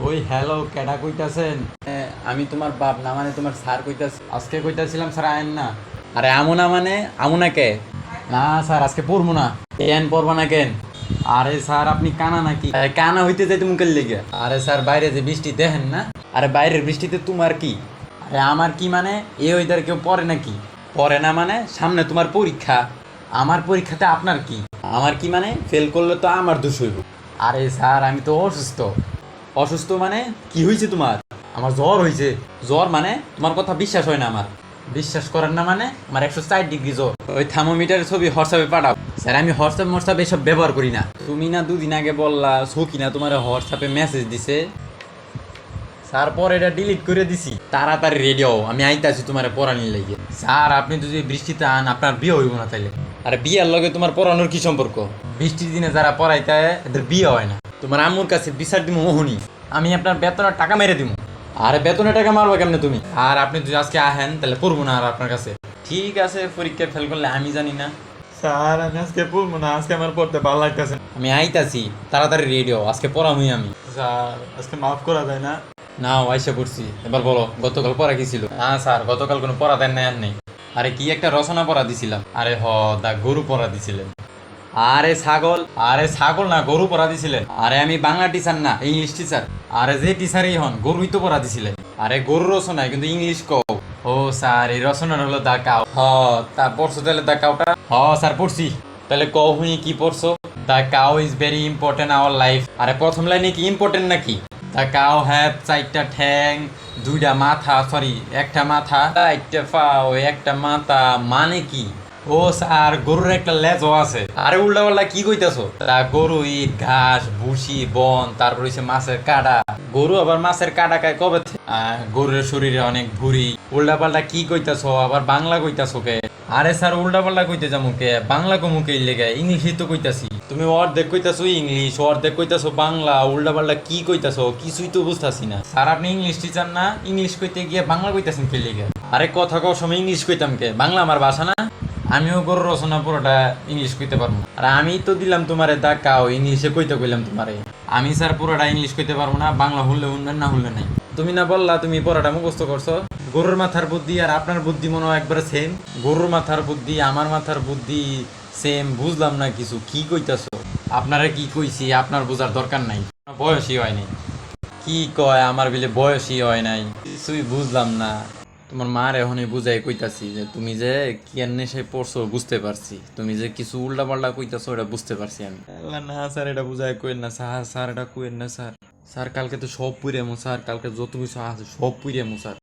ওই হ্যালো কেডা কইতাছেন? আমি তোমার বাপ না, মানে তোমার স্যার কইতাছি। আজকে কইতাছিলাম স্যার আয়েন না। আরে আমু না, মানে আমু না কে? না স্যার আজকে পড়বো না। কেন পড়বা না কেন? আরে স্যার আপনি কানা নাকি? কানা হইতে যাই তুমি কেন লেগে? আরে স্যার বাইরে যে বৃষ্টি দেখেন না? আরে বাইরের বৃষ্টিতে তোমার কি? আরে আমার কি মানে এ ওইদার কেউ পড়ে নাকি? পরে না মানে? সামনে তোমার পরীক্ষা। আমার পরীক্ষাতে আপনার কি? আমার কি মানে? ফেল করলে তো আমার দোষ হইব। আরে স্যার আমি তো অসুস্থ। অসুস্থ মানে? কি হয়েছে তোমার? আমার জ্বর হয়েছে। জ্বর মানে? তোমার কথা বিশ্বাস হয় না আমার। বিশ্বাস করেন না মানে? আমার 104 ডিগ্রি জ্বর। ওই থার্মোমিটারের ছবি হোয়াটসঅ্যাপে পাঠাও। স্যার আমি হোয়াটসঅ্যাপ এসব ব্যবহার করি না। তুমি না দুদিন আগে বললা সকিনা তোমার হোয়াটসঅ্যাপে মেসেজ দিছে। স্যার পরে এটা ডিলিট করে দিছি। তাড়াতাড়ি রেডি হও, আমি আইতাছি তোমার পড়ানির লাগে। স্যার আপনি যদি বৃষ্টিতে আন আপনার বিয়ে হইব না তাইলে। আরে বিয়ার লগে তোমার পড়ানোর কি সম্পর্ক? বৃষ্টির দিনে যারা পড়াইতে এদের বিয়ে হয় না। তোমার আম্মুর কাছে বিচার দিব মোহনি। আমি আপনার বেতনের টাকা মেরে দিব। আরে বেতনের টাকা মারবা কেমনে তুমি? আর আপনি যদি আজকে আহেন তাহলে পড়বো না আর আপনার কাছে। ঠিক আছে, পরীক্ষায় ফেল করলে আমি জানি না। স্যার আমি আজকে পড়বো না, আজকে আমার পড়তে ভালো লাগতেছে। আমি আইতাছি, তাড়াতাড়ি রেডি হও, আজকে পড়ামই আমি। স্যার আজকে মাফ করা যায় না? নাও আইসা পড়ছি, এবার বলো গতকাল পড়া কি ছিল? না স্যার গতকাল কোনো পড়া দেন নাই আর নেই। আরে কি একটা রচনা পড়া দিছিলাম। আরে দা গরু পড়া দিছিলেন। আরে ছাগল। আরে ছাগল না গরু পড়া দিছিলেন। আরে আমি বাংলা টিচার না, ইংলিশ টিচার। আরে যে টিচারই হন গরুই তো পড়া দিছিলেন। আরে গরু রচনা কিন্তু ইংলিশ কও। ও স্যার এই রচনার হলো দা কাউ। তা পড়ছো তাহলে দা কাউটা? স্যার পড়ছি। তাহলে কও হুই কি পড়ছো? The cow is very important our life. আরে প্রথম লাইনে কি ইম্পর্টেন্ট নাকি? দ্য কাউ হ্যাভ 4টা ঠ্যাং, 2টা মাথা, সরি একটা মাথা, একটা পাও একটা মাথা মানে কি? ও স্যার গরুর একটা লেজও আছে। আরে উল্টা পাল্টা কি কইতাছো? তা গরু ইট ঘাস ভুসি বন, তারপর হচ্ছে মাছের কাঁটা। গরু আবার মাছের কাটা খায় কবে থেকে? গরুর শরীরে অনেক ভুঁড়ি। উল্টা পাল্টা কি কইতাছো? আবার বাংলা কইতাছো কে? আরে স্যার উল্টা পাল্টা কইতে যাবো কে? বাংলা কমুকে লেগে ইংলিশই তো কইতাছি। তুমি অর্ধেক কইতাছো ইংলিশ, অর্ধেক কইতাছো বাংলা, উল্টা পাল্টা কি কইতাছো কিছুই তো বুঝতাছি না। স্যার আপনি ইংলিশ টিচার না? ইংলিশ কইতে গিয়ে বাংলা কইতাছেন কে লেগে? আরে কথা কও সময় ইংলিশ কইতাম কে? বাংলা আমার ভাষা না। আমিও গরুর রচনা পুরোটা ইংলিশ কইতে পারবো না। আর আমি তো দিলাম তোমারে দাকাও, ইংলিশে কইতে কইলাম তোমারে। আমি স্যার পুরোটা ইংলিশ কইতে পারবো না, বাংলা হলে উনবেন না হলে নাই। তুমি না বললা তুমি পড়াটা মুখস্থ করছো? গরুর মাথার বুদ্ধি আর আপনার বুদ্ধি মনে হয় একবারে সেম। গরুর মাথার বুদ্ধি আমার মাথার বুদ্ধি সেম, বুঝলাম না কিছু কি কইতাছো। আপনারা কি কইছি আপনার বোঝার দরকার নাই, বয়সই হয় নাই। কি কয় আমার বিলে বয়সই হয় নাই, কিছুই বুঝলাম না। তোমার মার এখনই বুঝাই কইতাছি যে তুমি যে কি আর নেশায় পড়ছো বুঝতে পারছি, তুমি যে কিছু উল্টা পাল্টা কইতাছো এটা বুঝতে পারছি আমি। না স্যার এটা বুঝাই কইেন না স্যার, স্যার এটা কইেন না স্যার। স্যার কালকে তো সব পুইরামু স্যার, কালকে যত কিছু আছে সব পুইরামু স্যার।